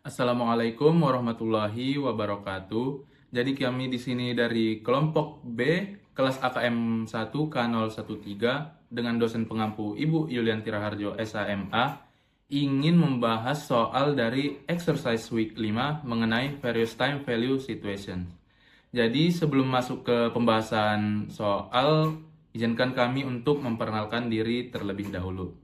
Assalamualaikum warahmatullahi wabarakatuh. Jadi kami di sini dari kelompok B, kelas AKM 1 K013 dengan dosen pengampu Ibu Yulianti Raharjo SHMA ingin membahas soal dari exercise week 5 mengenai various time value situation. Jadi sebelum masuk ke pembahasan soal, izinkan kami untuk memperkenalkan diri terlebih dahulu.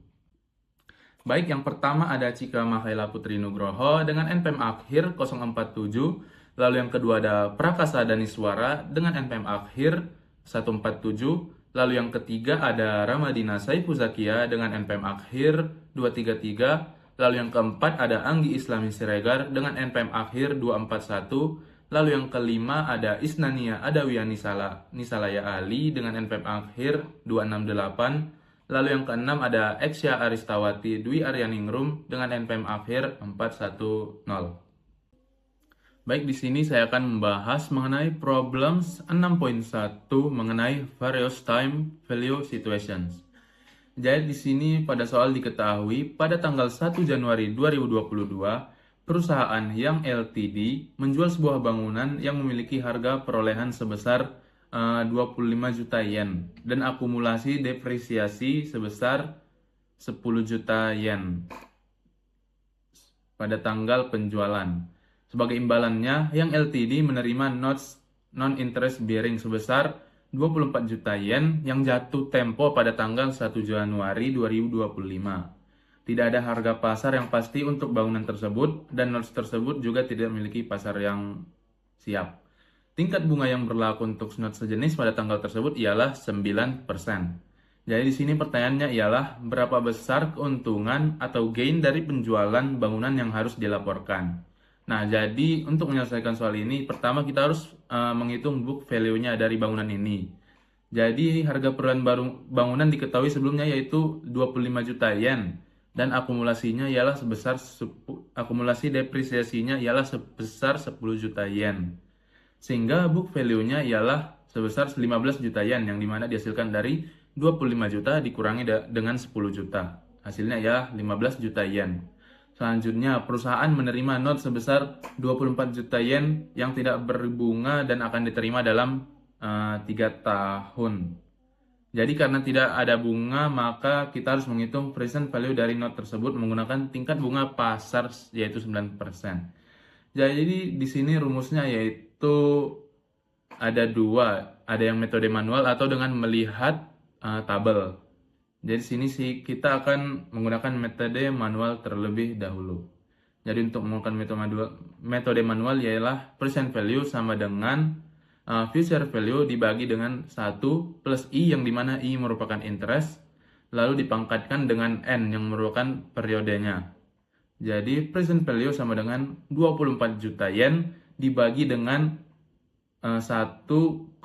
Baik, yang pertama ada Cika Mahela Putri Nugroho dengan NPM akhir 047. Lalu yang kedua ada Prakasa Daniswara dengan NPM akhir 147. Lalu yang ketiga ada Ramadina Saifuzakia dengan NPM akhir 233. Lalu yang keempat ada Anggi Islami Siregar dengan NPM akhir 241. Lalu yang kelima ada Isnania Adawiyah Nisalaya Ali dengan NPM akhir 268. Lalu yang keenam ada Eksya Aristawati Dwi Aryaningrum dengan NPM akhir 410. Baik, di sini saya akan membahas mengenai problems 6.1 mengenai various time value situations. Jadi di sini pada soal diketahui pada tanggal 1 Januari 2022, perusahaan yang LTD menjual sebuah bangunan yang memiliki harga perolehan sebesar 25 juta yen dan akumulasi depresiasi sebesar 10 juta yen pada tanggal penjualan. Sebagai imbalannya, yang LTD menerima notes non-interest bearing sebesar 24 juta yen yang jatuh tempo pada tanggal 1 Januari 2025. Tidak ada harga pasar yang pasti untuk bangunan tersebut dan notes tersebut juga tidak memiliki pasar yang siap. Tingkat bunga yang berlaku untuk notes sejenis pada tanggal tersebut ialah 9%. Jadi di sini pertanyaannya ialah berapa besar keuntungan atau gain dari penjualan bangunan yang harus dilaporkan. Nah, jadi untuk menyelesaikan soal ini, pertama kita harus menghitung book value-nya dari bangunan ini. Jadi harga perolehan bangunan diketahui sebelumnya yaitu 25 juta yen dan akumulasinya ialah akumulasi depresiasinya ialah sebesar 10 juta yen. Sehingga book value-nya ialah sebesar 15 juta yen yang dimana dihasilkan dari 25 juta dikurangi dengan 10 juta. Hasilnya ya 15 juta yen. Selanjutnya, perusahaan menerima note sebesar 24 juta yen yang tidak berbunga dan akan diterima dalam 3 tahun. Jadi karena tidak ada bunga, maka kita harus menghitung present value dari note tersebut menggunakan tingkat bunga pasar yaitu 9%. Jadi di sini rumusnya yaitu ada dua, ada yang metode manual atau dengan melihat tabel. Jadi sini sih kita akan menggunakan metode manual terlebih dahulu. Jadi untuk menggunakan metode manual ialah present value sama dengan future value dibagi dengan 1 plus I yang dimana I merupakan interest, lalu dipangkatkan dengan N yang merupakan periodenya. Jadi present value sama dengan 24 juta yen dibagi dengan 1,09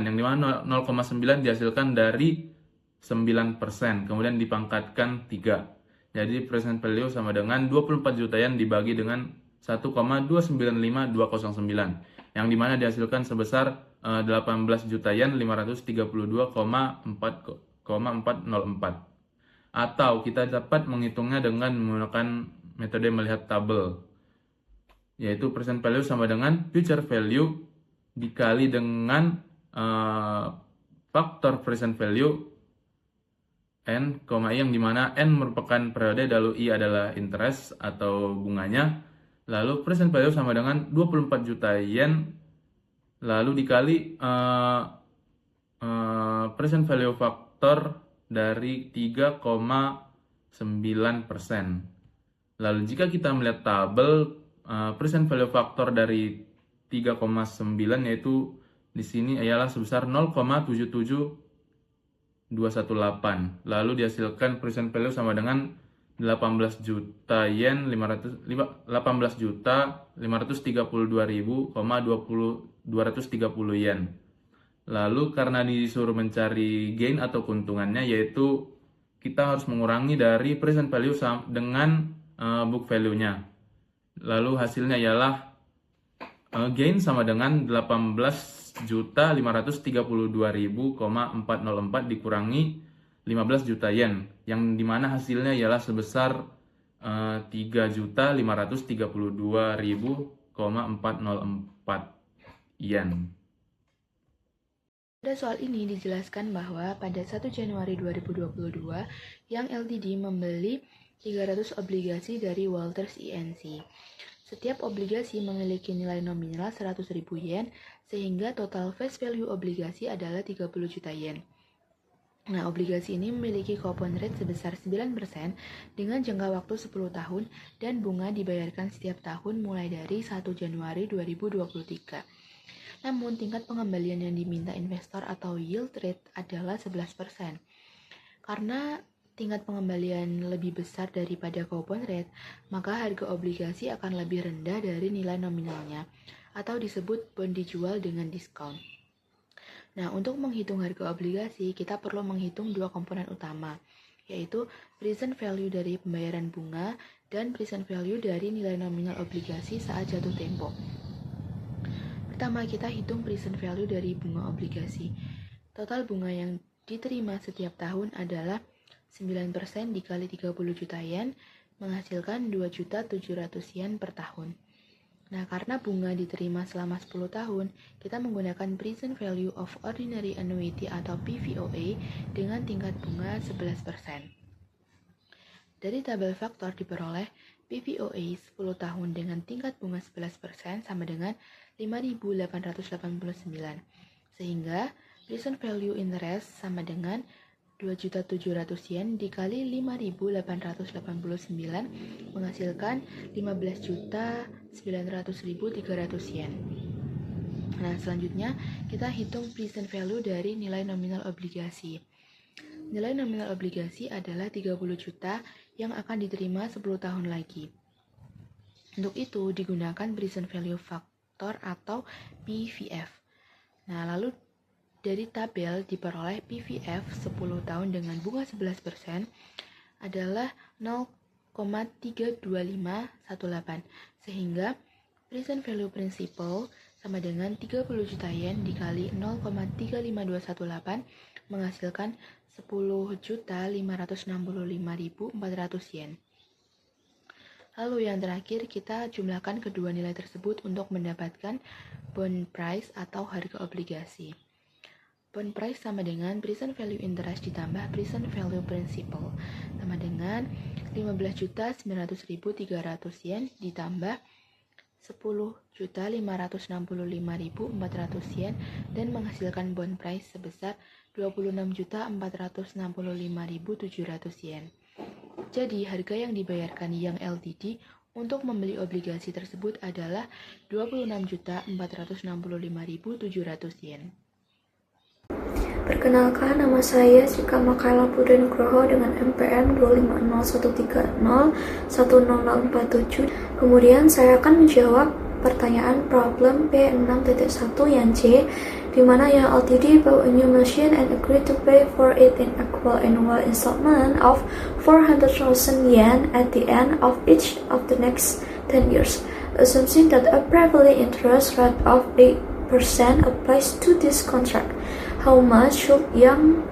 yang dimana 0,9 dihasilkan dari 9%, kemudian dipangkatkan 3. Jadi present value sama dengan 24 juta yen dibagi dengan 1,295209 yang dimana dihasilkan sebesar 18 juta yen 532,404. Atau kita dapat menghitungnya dengan menggunakan metode melihat tabel, yaitu present value sama dengan future value dikali dengan faktor present value N, I yang dimana N merupakan periode lalu I adalah interest atau bunganya. Lalu present value sama dengan 24 juta yen lalu dikali present value faktor dari 3,9%. Lalu jika kita melihat tabel present value faktor dari 3,9 yaitu di sini ialah sebesar 0,77218. Lalu dihasilkan present value sama dengan 18 juta yen 18 juta 532.230 yen. Lalu karena disuruh mencari gain atau keuntungannya, yaitu kita harus mengurangi dari present value dengan book value-nya. Lalu hasilnya ialah gain sama dengan 18.532.404 dikurangi 15 juta yen yang dimana hasilnya ialah sebesar 3.532.404 yen. Pada soal ini dijelaskan bahwa pada 1 Januari 2022, Yang Ltd membeli 300 obligasi dari Walters Inc. Setiap obligasi memiliki nilai nominal 100.000 yen, sehingga total face value obligasi adalah 30 juta yen. Nah, obligasi ini memiliki coupon rate sebesar 9% dengan jangka waktu 10 tahun dan bunga dibayarkan setiap tahun mulai dari 1 Januari 2023. Namun, tingkat pengembalian yang diminta investor atau yield rate adalah 11%. Karena tingkat pengembalian lebih besar daripada coupon rate, maka harga obligasi akan lebih rendah dari nilai nominalnya, atau disebut bond dijual dengan diskon. Nah, untuk menghitung harga obligasi, kita perlu menghitung dua komponen utama, yaitu present value dari pembayaran bunga dan present value dari nilai nominal obligasi saat jatuh tempo. Pertama, kita hitung present value dari bunga obligasi. Total bunga yang diterima setiap tahun adalah 9% dikali 30 juta yen, menghasilkan 2.700.000 yen per tahun. Nah, karena bunga diterima selama 10 tahun, kita menggunakan present value of ordinary annuity atau PVOA dengan tingkat bunga 11%. Dari tabel faktor diperoleh PVOA 10 tahun dengan tingkat bunga 11% sama dengan 5.889, sehingga present value interest sama dengan 2.700.000 yen dikali 5.889 menghasilkan 15.900.300 yen. Nah, selanjutnya kita hitung present value dari nilai nominal obligasi. Nilai nominal obligasi adalah 30 juta yang akan diterima 10 tahun lagi. Untuk itu digunakan present value factor atau PVF. Nah, lalu dari tabel diperoleh PVF 10 tahun dengan bunga 11% adalah 0,32518, sehingga present value principal sama dengan 30 juta yen dikali 0,35218 menghasilkan 10.565.400 yen. Lalu yang terakhir, kita jumlahkan kedua nilai tersebut untuk mendapatkan bond price atau harga obligasi. Bond price sama dengan present value interest ditambah present value principal sama dengan 15.900.300 yen ditambah 10.565.400 yen dan menghasilkan bond price sebesar 26.465.700 yen. Jadi, harga yang dibayarkan Yang Ltd untuk membeli obligasi tersebut adalah 26.465.700 yen. Perkenalkan, nama saya Sika Makaila Budha Nugroho dengan NPM 25013010047. Kemudian saya akan menjawab pertanyaan problem P6.1 yang C, di mana Yang Ltd bought a new machine and agreed to pay for it in equal annual installment of 400,000 yen at the end of each of the next 10 years. Assuming that a prevailing interest rate of 8% applies to this contract, how much should Yang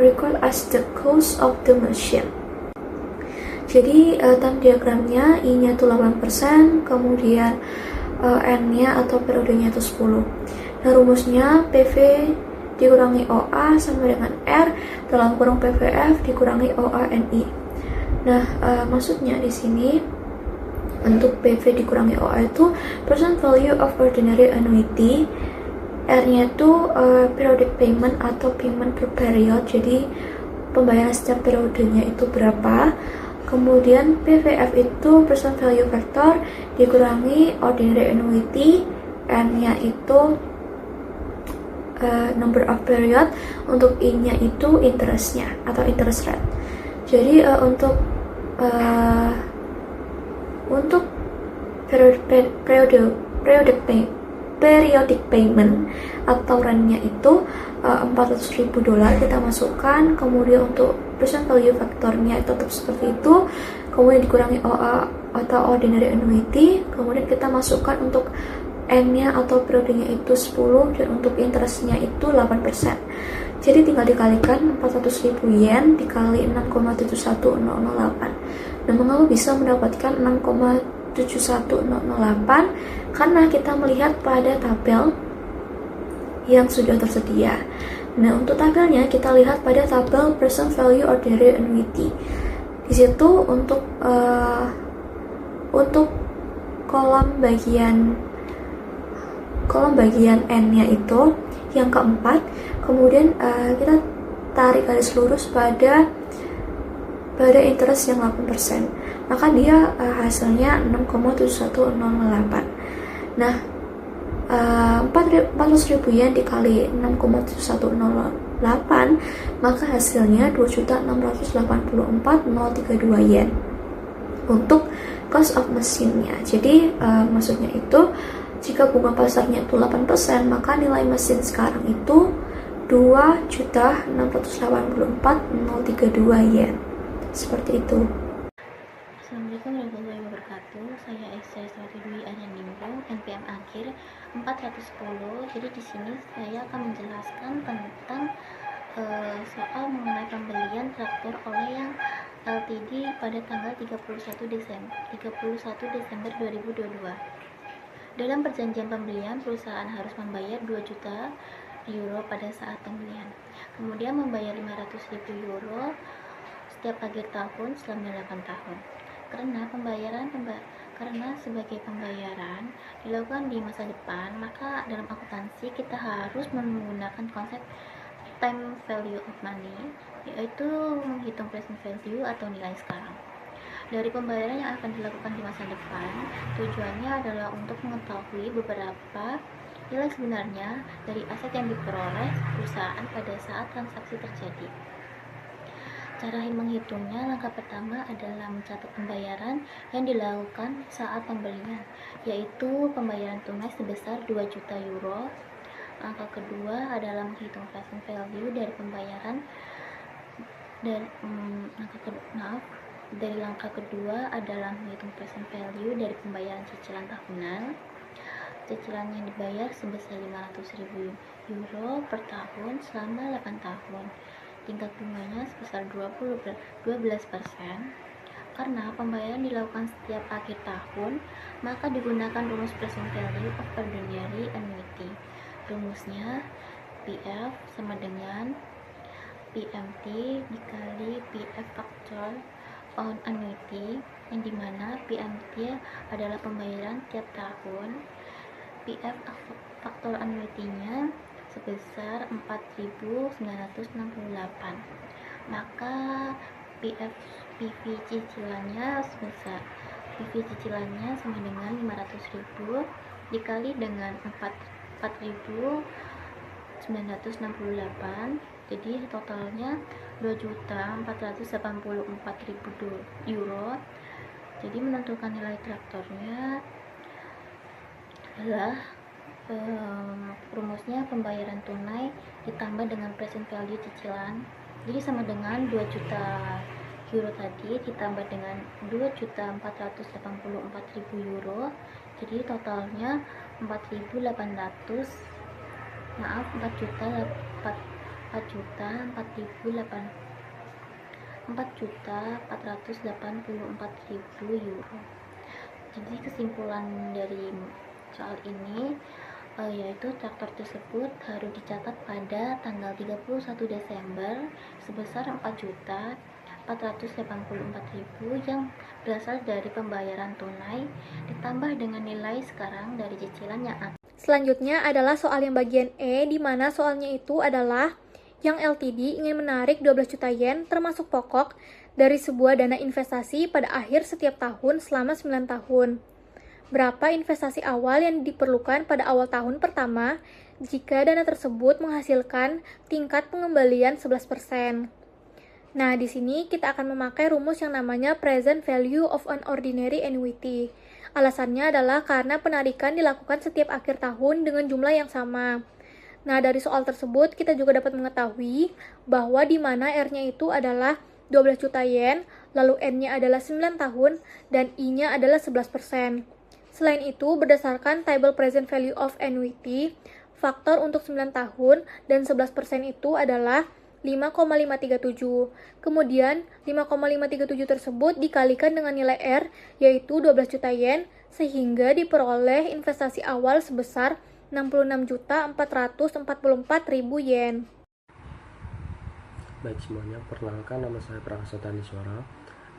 record as the cost of the machine? Jadi time diagramnya I-nya itu 8%, kemudian N-nya atau periodenya itu 10. Nah, rumusnya PV dikurangi OA sama dengan R dalam kurung PVF dikurangi OA/NI. Nah, maksudnya di sini untuk PV dikurangi OA itu present value of ordinary annuity, R-nya itu periodic payment atau payment per period, jadi pembayaran setiap periodenya itu berapa. Kemudian PVF itu present value factor dikurangi ordinary annuity, N-nya itu number of period, untuk I-nya itu interestnya atau interest rate. Jadi untuk periodic payment atau rent-nya itu $400.000 kita masukkan, kemudian untuk present value factor-nya itu tetap seperti itu, kemudian dikurangi OA atau ordinary annuity, kemudian kita masukkan untuk N-nya atau periodenya itu 10 dan untuk interest-nya itu 8%. Jadi tinggal dikalikan 400.000 yen dikali 6,71008. Nah, mengapa bisa mendapatkan 6,71008? Karena kita melihat pada tabel yang sudah tersedia. Nah, untuk tabelnya kita lihat pada tabel present value ordinary annuity. Di situ untuk kolom bagian N-nya itu yang keempat, kemudian kita tarik garis lurus pada interest yang 8%, maka dia hasilnya 6,7108. Nah, 400.000 yen dikali 6,7108, maka hasilnya 2.684.032 yen untuk cost of mesinnya. Jadi maksudnya itu jika bunga pasarnya itu 8%, maka nilai mesin sekarang itu 2.684.032 yen. Seperti itu. Assalamualaikum warahmatullahi wabarakatuh. Saya Ekstra Dwi Anandinggo, NPM akhir 410. Jadi di sini saya akan menjelaskan tentang soal mengenai pembelian traktor oleh yang LTD pada tanggal 31 Desember 2022. Dalam perjanjian pembelian, perusahaan harus membayar 2 juta euro pada saat pembelian, kemudian membayar 500.000 euro setiap akhir tahun selama 8 tahun. Karena sebagai pembayaran dilakukan di masa depan, maka dalam akuntansi kita harus menggunakan konsep time value of money, yaitu menghitung present value atau nilai sekarang dari pembayaran yang akan dilakukan di masa depan. Tujuannya adalah untuk mengetahui beberapa nilai sebenarnya dari aset yang diperoleh perusahaan pada saat transaksi terjadi. Cara menghitungnya, langkah pertama adalah mencatat pembayaran yang dilakukan saat pembelian, yaitu pembayaran tunai sebesar 2 juta euro. Langkah kedua adalah menghitung present value dari pembayaran langkah kedua adalah menghitung present value dari pembayaran cicilan tahunan. Cicilan yang dibayar sebesar 500.000 euro per tahun selama 8 tahun. Tingkat bunganya sebesar 12%. Karena pembayaran dilakukan setiap akhir tahun, maka digunakan rumus present value of ordinary annuity. Rumusnya PF sama dengan PMT dikali PF factor on annuity, yang dimana PMT adalah pembayaran tiap tahun, PF faktor annuity-nya sebesar 4.968, maka PV cicilannya sama dengan 500.000 dikali dengan 4.968, jadi totalnya 2.484.000 euro. Jadi menentukan nilai traktornya adalah rumusnya pembayaran tunai ditambah dengan present value cicilan, jadi sama dengan 2 juta euro tadi ditambah dengan 2.484.000 euro, jadi totalnya 4.484.000 euro. Jadi kesimpulan dari soal ini yaitu traktor tersebut harus dicatat pada tanggal 31 Desember sebesar 4.484.000 yang berasal dari pembayaran tunai ditambah dengan nilai sekarang dari cicilan yang ada. Selanjutnya adalah soal yang bagian E, di mana soalnya itu adalah yang LTD ingin menarik 12 juta yen termasuk pokok dari sebuah dana investasi pada akhir setiap tahun selama 9 tahun. Berapa investasi awal yang diperlukan pada awal tahun pertama jika dana tersebut menghasilkan tingkat pengembalian 11%. Nah, di sini kita akan memakai rumus yang namanya present value of an ordinary annuity. Alasannya adalah karena penarikan dilakukan setiap akhir tahun dengan jumlah yang sama. Nah, dari soal tersebut kita juga dapat mengetahui bahwa di mana R-nya itu adalah 12 juta yen, lalu N-nya adalah 9 tahun, dan I-nya adalah 11%. Selain itu, berdasarkan table present value of annuity, faktor untuk 9 tahun dan 11% itu adalah 5,537. Kemudian 5,537 tersebut dikalikan dengan nilai R yaitu 12 juta yen sehingga diperoleh investasi awal sebesar 66.444.000 yen. Baik semuanya, perkenalkan nama saya Prakasa Taniswara.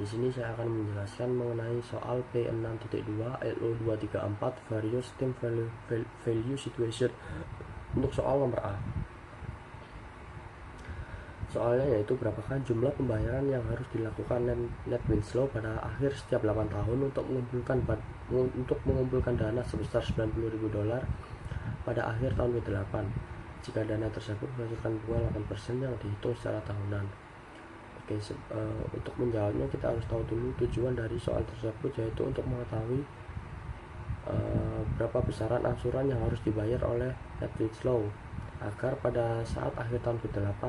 Di sini saya akan menjelaskan mengenai soal P6.2 LO234 Various Time Value Situation untuk soal nomor A. Soalnya yaitu berapakah jumlah pembayaran yang harus dilakukan net Winslow pada akhir setiap 8 tahun untuk mengumpulkan dana sebesar $90.000 pada akhir tahun ke-8 jika dana tersebut menghasilkan bunga 8% yang dihitung secara tahunan. Oke, untuk menjawabnya kita harus tahu dulu tujuan dari soal tersebut, yaitu untuk mengetahui berapa besaran angsuran yang harus dibayar oleh net Winslow agar pada saat akhir tahun ke-8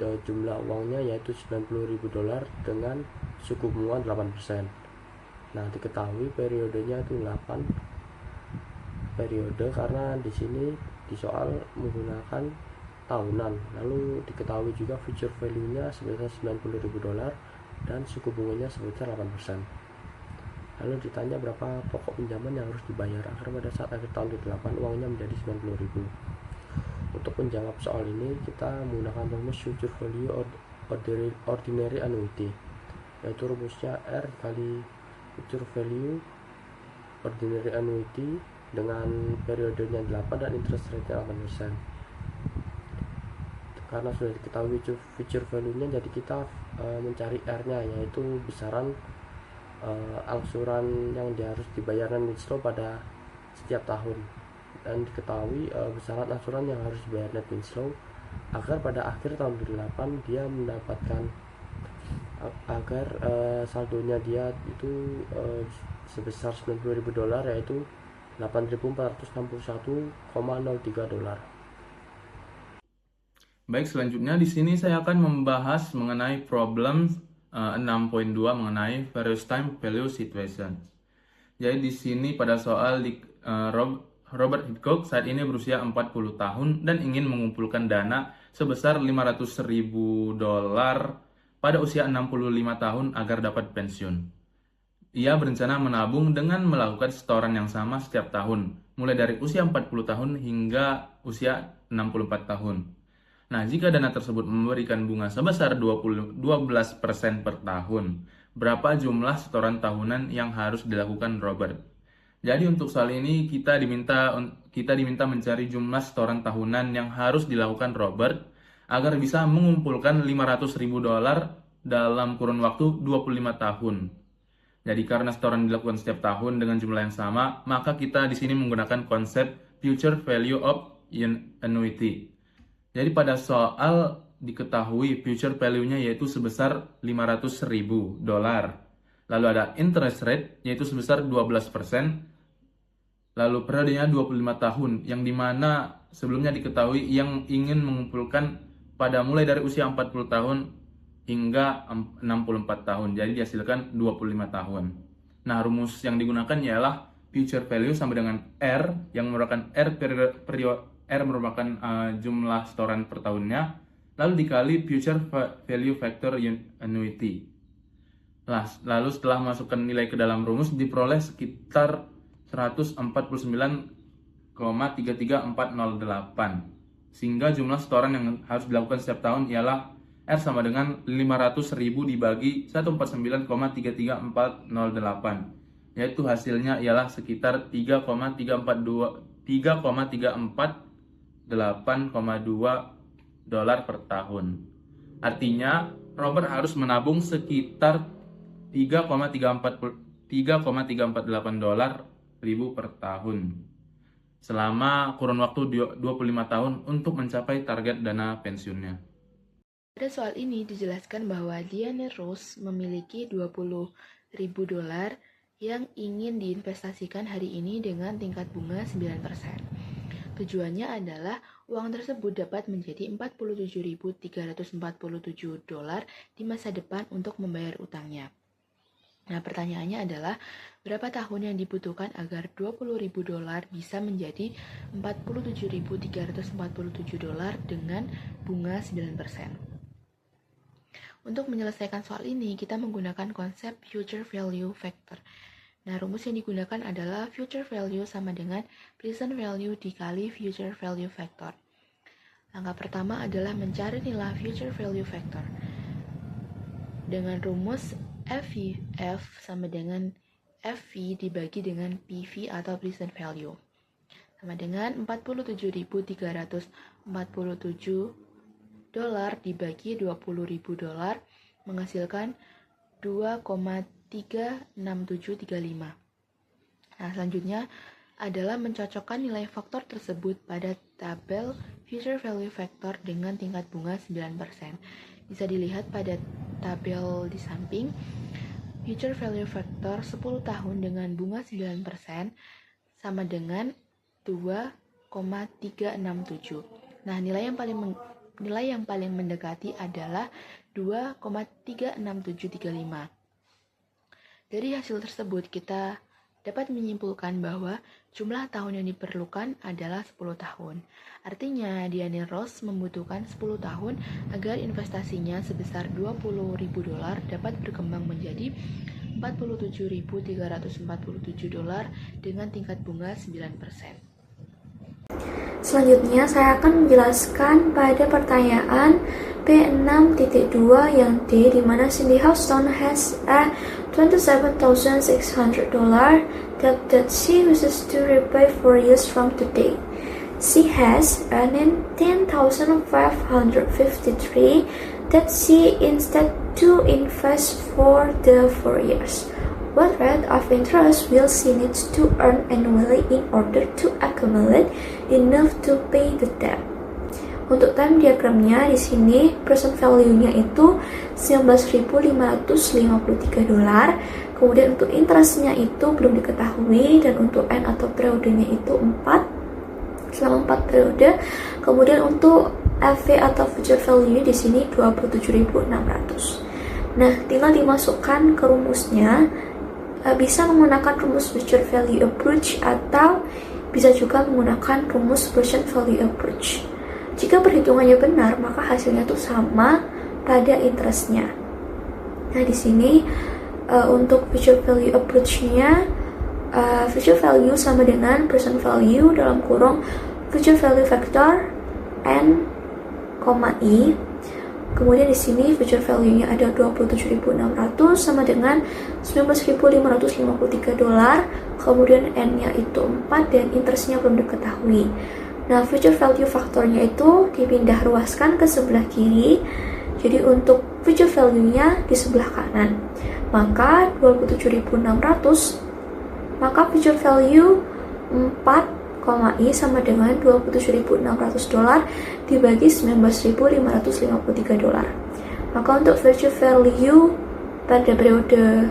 jumlah uangnya yaitu $90.000 dengan suku bunga 8%. Nah, diketahui periodenya itu 8 periode karena di sini di soal menggunakan tahunan. Lalu diketahui juga future value-nya sebesar $90.000 dan suku bunganya sebesar 8%. Lalu ditanya berapa pokok pinjaman yang harus dibayar agar pada saat akhir tahun ke-8 uangnya menjadi $90.000. Untuk menjawab soal ini kita menggunakan rumus future value ordinary annuity, yaitu rumusnya R kali future value ordinary annuity dengan periodenya 8 dan interest rate-nya 8%. Karena sudah diketahui future value-nya, jadi kita mencari R-nya, yaitu besaran angsuran yang harus dibayar Winslow pada setiap tahun, dan diketahui besaran angsuran yang harus dibayar net Winslow agar pada akhir tahun ke-8 dia mendapatkan agar saldonya dia itu sebesar $90.000 yaitu $8.461,03. Baik, selanjutnya di sini saya akan membahas mengenai problem 6.2 mengenai various time value situation. Jadi di sini pada soal Robert Hitchcock saat ini berusia 40 tahun dan ingin mengumpulkan dana sebesar $500.000 pada usia 65 tahun agar dapat pensiun. Ia berencana menabung dengan melakukan setoran yang sama setiap tahun, mulai dari usia 40 tahun hingga usia 64 tahun. Nah, jika dana tersebut memberikan bunga sebesar 12% per tahun, berapa jumlah setoran tahunan yang harus dilakukan Robert? Jadi untuk soal ini kita diminta mencari jumlah setoran tahunan yang harus dilakukan Robert agar bisa mengumpulkan $500.000 dalam kurun waktu 25 tahun. Jadi karena setoran dilakukan setiap tahun dengan jumlah yang sama, maka kita di sini menggunakan konsep future value of annuity. Jadi pada soal diketahui future value-nya yaitu sebesar $500.000. Lalu ada interest rate yaitu sebesar 12%. Lalu periodenya 25 tahun, yang dimana sebelumnya diketahui yang ingin mengumpulkan pada mulai dari usia 40 tahun hingga 64 tahun, jadi dihasilkan 25 tahun. Nah, rumus yang digunakan ialah future value sama dengan R, yang merupakan R merupakan jumlah setoran per tahunnya, lalu dikali future value factor annuity. Lalu setelah masukkan nilai ke dalam rumus, diperoleh sekitar 149,33408, sehingga jumlah setoran yang harus dilakukan setiap tahun ialah R sama dengan 500.000 dibagi 149,33408, yaitu hasilnya ialah sekitar 3,348,2 $8,2 per tahun. Artinya Robert harus menabung sekitar 3,348 per tahun selama kurun waktu 25 tahun untuk mencapai target dana pensiunnya. Pada soal ini dijelaskan bahwa Diane Rose memiliki $20.000 yang ingin diinvestasikan hari ini dengan tingkat bunga 9%. Tujuannya adalah uang tersebut dapat menjadi $47.347 di masa depan untuk membayar utangnya. Nah, pertanyaannya adalah berapa tahun yang dibutuhkan agar $20.000 bisa menjadi $47.347 dengan bunga 9%. Untuk menyelesaikan soal ini, kita menggunakan konsep future value factor. Nah, rumus yang digunakan adalah future value sama dengan present value dikali future value factor. Langkah pertama adalah mencari nilai future value factor. Dengan rumus FVF sama dengan FV dibagi dengan PV atau present value. Sama dengan 47.347 dolar dibagi 20.000 dolar menghasilkan 2,36735. Nah, selanjutnya adalah mencocokkan nilai faktor tersebut pada tabel future value factor dengan tingkat bunga 9%. Bisa dilihat pada tabel di samping, future value factor 10 tahun dengan bunga 9% sama dengan 2,367. Nah, nilai yang paling mendekati adalah 2,36735. Dari hasil tersebut kita dapat menyimpulkan bahwa jumlah tahun yang diperlukan adalah 10 tahun. Artinya, Diane Ross membutuhkan 10 tahun agar investasinya sebesar 20.000 dolar dapat berkembang menjadi 47.347 dolar dengan tingkat bunga 9%. Selanjutnya, saya akan menjelaskan pada pertanyaan P6.2 yang D, di mana Cindy Houston has a $27,600 debt that she wishes to repay 4 years from today. She has earned $10,553 that she instead to invest for the 4 years. What rate of interest will she need to earn annually in order to accumulate enough to pay the debt? Untuk time diagramnya di sini present value-nya itu 19.553 dolar. Kemudian untuk interest-nya itu belum diketahui, dan untuk N atau periodenya itu 4 selama 4 periode. Kemudian untuk FV atau future value di sini 27.600. Nah, tinggal dimasukkan ke rumusnya. Bisa menggunakan rumus future value approach atau bisa juga menggunakan rumus present value approach. Jika perhitungannya benar, maka hasilnya itu sama pada interest-nya. Nah, di sini untuk future value approach-nya, future value sama dengan present value dalam kurung future value factor N, I. Kemudian di sini future value-nya ada 27.600 sama dengan 19.553 dolar. Kemudian N-nya itu 4 dan interest-nya belum diketahui. Nah, future value faktornya itu dipindah ruaskan ke sebelah kiri. Jadi untuk future value-nya di sebelah kanan. Maka 27.600, maka future value 4, I sama dengan 27.600 dolar dibagi 19.553 dolar. Maka untuk future value pada periode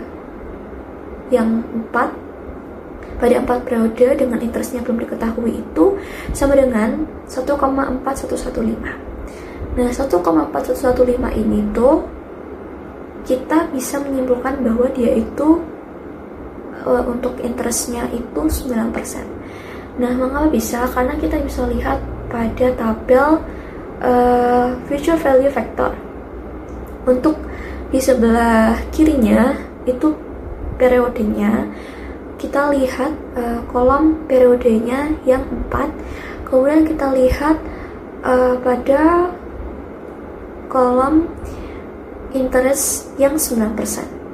yang 4, pada 4 periode dengan interestnya belum diketahui itu sama dengan 1,4115. Nah, 1,4115 ini tuh kita bisa menyimpulkan bahwa dia itu untuk interestnya itu 9%. Nah, mengapa bisa? Karena kita bisa lihat pada tabel future value factor. Untuk di sebelah kirinya itu periodenya. Kita lihat kolom periodenya yang 4. Kemudian kita lihat pada kolom interest yang 9%.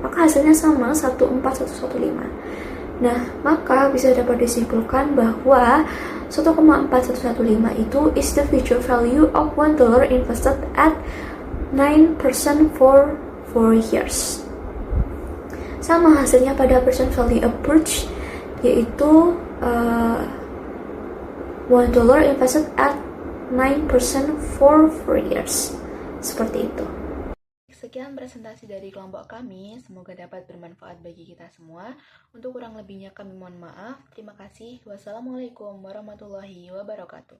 Maka hasilnya sama, 1,4115. Nah, maka bisa dapat disimpulkan bahwa 1,4115 itu is the future value of $1 invested at 9% for 4 years. Sama hasilnya pada present value approach, yaitu $1 invested at 9% for 4 years. Seperti itu. Sekian presentasi dari kelompok kami, semoga dapat bermanfaat bagi kita semua. Untuk kurang lebihnya kami mohon maaf. Terima kasih. Wassalamualaikum warahmatullahi wabarakatuh.